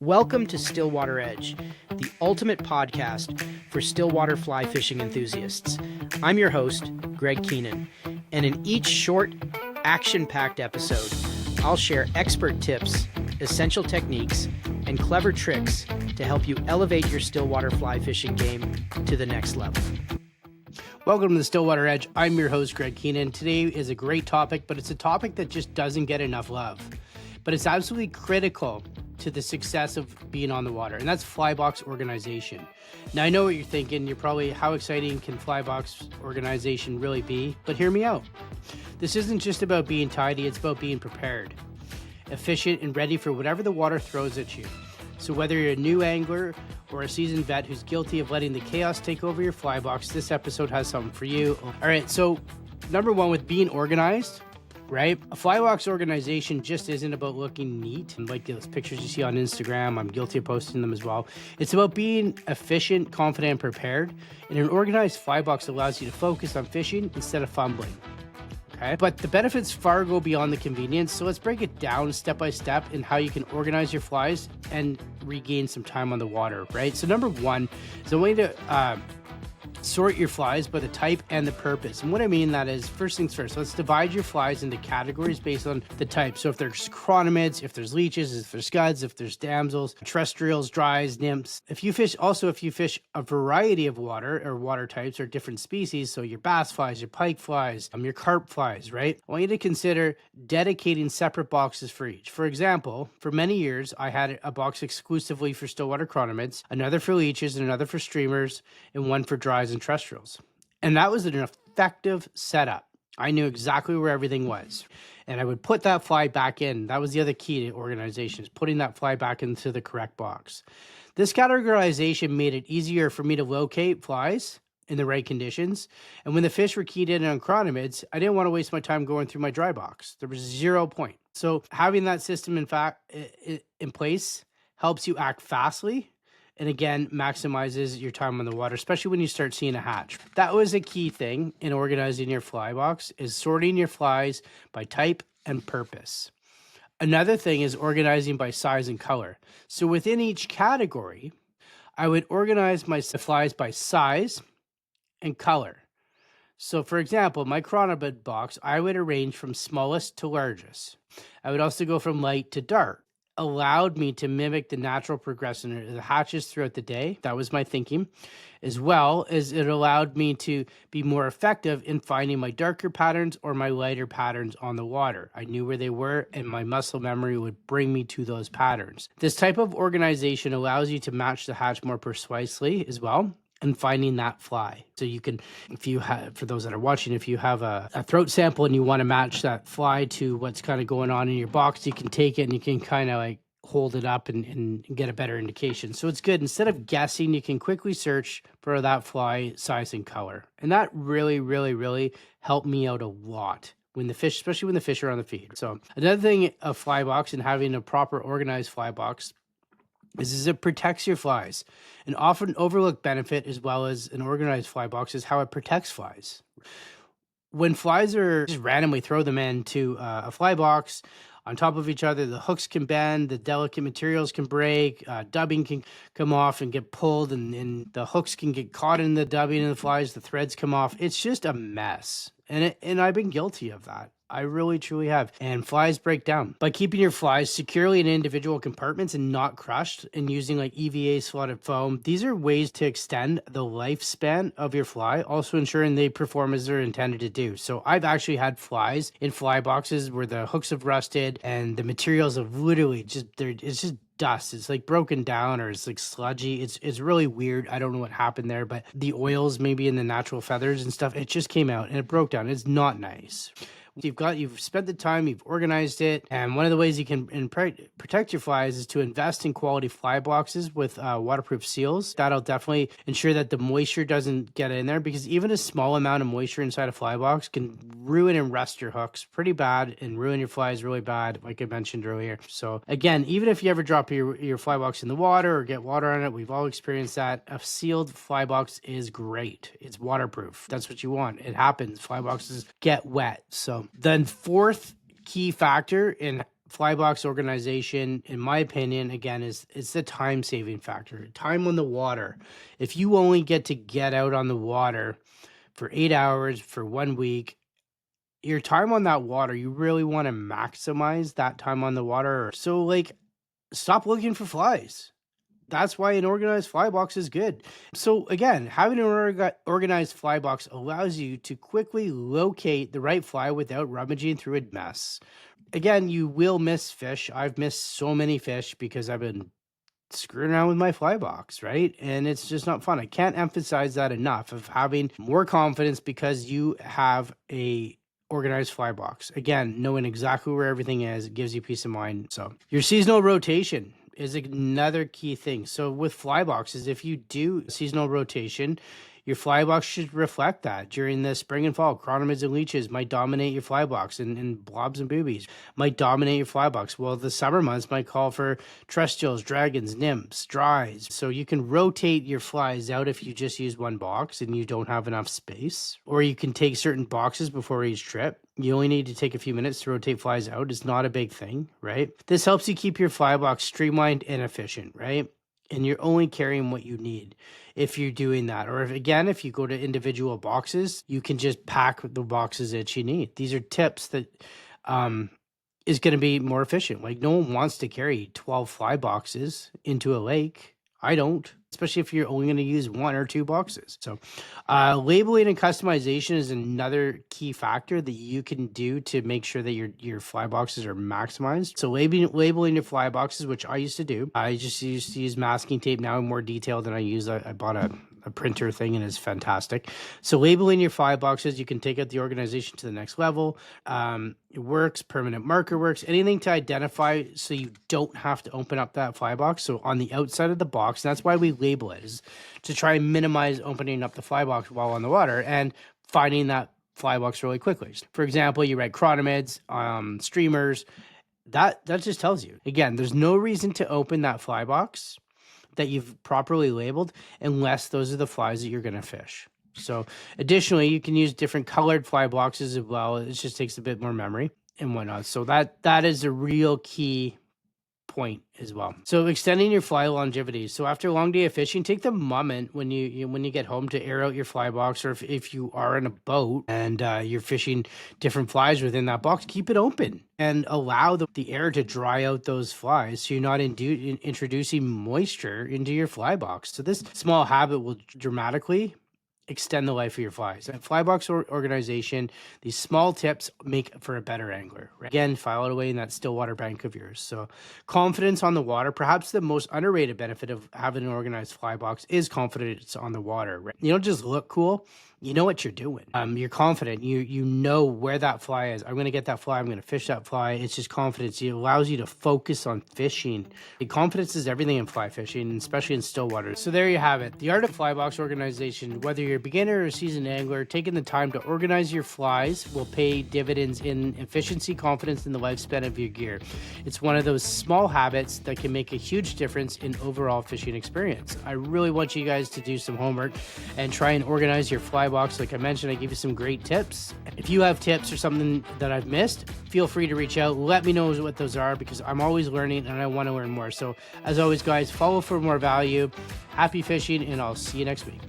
Welcome to Stillwater Edge, the ultimate podcast for stillwater fly fishing enthusiasts. I'm your host, Greg Keenan, and in each short, action-packed episode, I'll share expert tips, essential techniques, and clever tricks to help you elevate your stillwater fly fishing game to the next level. Welcome to the Stillwater Edge. I'm your host, Greg Keenan. Today is a great topic, but it's a topic that just doesn't get enough love. But it's absolutely critical to the success of being on the water, and that's fly box organization. Now, I know what you're thinking. You're probably, how exciting can fly box organization really be? But hear me out. This isn't just about being tidy, it's about being prepared, efficient, and ready for whatever the water throws at you. So whether you're a new angler or a seasoned vet who's guilty of letting the chaos take over your fly box, this episode has something for you. All right, so number one, with being organized, right? A fly box organization just isn't about looking neat and like those pictures you see on Instagram. I'm guilty of posting them as well. It's about being efficient, confident, and prepared. And an organized fly box allows you to focus on fishing instead of fumbling. Okay? But the benefits far go beyond the convenience. So let's break it down step by step in how you can organize your flies and regain some time on the water, right? So number one is a way to sort your flies by the type and the purpose. And what I mean that is, first things first, let's divide your flies into categories based on the type. So if there's chironomids, if there's leeches, if there's scuds, if there's damsels, terrestrials, dries, nymphs. If you fish a variety of water or water types or different species, so your bass flies, your pike flies, your carp flies, right? I want you to consider dedicating separate boxes for each. For example, for many years, I had a box exclusively for stillwater chironomids, another for leeches, and another for streamers, and one for dries and terrestrials. And that was an effective setup. I knew exactly where everything was. And I would put that fly back in. That was the other key to organization, is putting that fly back into the correct box. This categorization made it easier for me to locate flies in the right conditions. And when the fish were keyed in on chironomids, I didn't want to waste my time going through my dry box. There was 0 point. So having that system in place helps you act fastly, and again, maximizes your time on the water, especially when you start seeing a hatch. That was a key thing in organizing your fly box, is sorting your flies by type and purpose. Another thing is organizing by size and color. So within each category, I would organize my flies by size and color. So for example, my chironomid box, I would arrange from smallest to largest. I would also go from light to dark. Allowed me to mimic the natural progression of the hatches throughout the day. That was my thinking, as well as it allowed me to be more effective in finding my darker patterns or my lighter patterns on the water. I knew where they were, and my muscle memory would bring me to those patterns. This type of organization allows you to match the hatch more precisely as well, and finding that fly. So you can, if you have, for those that are watching, if you have a throat sample and you want to match that fly to what's kind of going on in your box, you can take it and you can kind of like hold it up and get a better indication. So it's good. Instead of guessing, you can quickly search for that fly size and color. And that really, really, really helped me out a lot when the fish, especially when the fish are on the feed. So another thing of fly box and having a proper organized fly box is it protects your flies. An often overlooked benefit, as well as an organized fly box, is how it protects flies. When flies are just randomly throw them into a fly box on top of each other, the hooks can bend, the delicate materials can break, dubbing can come off and get pulled, and the hooks can get caught in the dubbing and the flies, the threads come off. It's just a mess. And I've been guilty of that. I really, truly have. And flies break down. By keeping your flies securely in individual compartments and not crushed, and using like EVA slotted foam, these are ways to extend the lifespan of your fly, also ensuring they perform as they're intended to do. So I've actually had flies in fly boxes where the hooks have rusted and the materials have literally it's just dust. It's like broken down, or it's like sludgy. It's really weird. I don't know what happened there, but the oils maybe in the natural feathers and stuff, it just came out and it broke down. It's not nice. You've spent the time, you've organized it, and one of the ways you can protect your flies is to invest in quality fly boxes with waterproof seals. That'll definitely ensure that the moisture doesn't get in there, because even a small amount of moisture inside a fly box can ruin and rust your hooks pretty bad and ruin your flies really bad, like I mentioned earlier. So again, even if you ever drop your fly box in the water or get water on it, we've all experienced that. A sealed fly box is great. It's waterproof. That's what you want. It happens. Fly boxes get wet. So then fourth key factor in fly box organization, in my opinion, again, it's the time saving factor. Time on the water. If you only get out on the water for 8 hours for 1 week, your time on that water, you really want to maximize that time on the water. So like, stop looking for flies. That's why an organized fly box is good. So again, having an organized fly box allows you to quickly locate the right fly without rummaging through a mess. Again, you will miss fish. I've missed so many fish because I've been screwing around with my fly box, right? And it's just not fun. I can't emphasize that enough, of having more confidence because you have a organized fly box. Again, knowing exactly where everything is, it gives you peace of mind. So your seasonal rotation is another key thing. So with fly boxes, if you do seasonal rotation, your fly box should reflect that. During the spring and fall, chironomids and leeches might dominate your fly box, and blobs and boobies might dominate your fly box. Well, the summer months might call for terrestrials, dragons, nymphs, dries. So you can rotate your flies out if you just use one box and you don't have enough space. Or you can take certain boxes before each trip. You only need to take a few minutes to rotate flies out. It's not a big thing, right? This helps you keep your fly box streamlined and efficient, right? And you're only carrying what you need if you're doing that. Or if you go to individual boxes, you can just pack the boxes that you need. These are tips that is going to be more efficient. Like, no one wants to carry 12 fly boxes into a lake. I don't, especially if you're only going to use 1 or 2 boxes. So labeling and customization is another key factor that you can do to make sure that your fly boxes are maximized. So labeling your fly boxes, which I used to do. I just used to use masking tape. Now in more detail than I use. I bought a printer thing, and it's fantastic. So labeling your fly boxes, you can take out the organization to the next level. It works. Permanent marker works. Anything to identify so you don't have to open up that fly box. So on the outside of the box, and that's why we label it, is to try and minimize opening up the fly box while on the water and finding that fly box really quickly. For example, you write chironomids, streamers. That just tells you. Again, there's no reason to open that fly box that you've properly labeled unless those are the flies that you're going to fish. So additionally, you can use different colored fly boxes as well. It just takes a bit more memory and whatnot. So that is a real key point as well. So extending your fly longevity. So after a long day of fishing, take the moment when you get home to air out your fly box, or if you are in a boat and you're fishing different flies within that box, keep it open and allow the air to dry out those flies, so you're not introducing moisture into your fly box. So this small habit will dramatically extend the life of your flies. And fly box organization, these small tips make for a better angler. Right? Again, file it away in that Stillwater bank of yours. So confidence on the water. Perhaps the most underrated benefit of having an organized fly box is confidence on the water. Right? You don't just look cool. You know what you're doing. You're confident. You know where that fly is. I'm going to get that fly. I'm going to fish that fly. It's just confidence. It allows you to focus on fishing. And confidence is everything in fly fishing, especially in Stillwater. So there you have it. The art of fly box organization. Whether you're a beginner or a seasoned angler, taking the time to organize your flies will pay dividends in efficiency, confidence, and the lifespan of your gear. It's one of those small habits that can make a huge difference in overall fishing experience. I really want you guys to do some homework and try and organize your fly box. Like I mentioned, I give you some great tips. If you have tips or something that I've missed, feel free to reach out. Let me know what those are, because I'm always learning and I want to learn more. So as always, guys, follow for more value. Happy fishing, and I'll see you next week.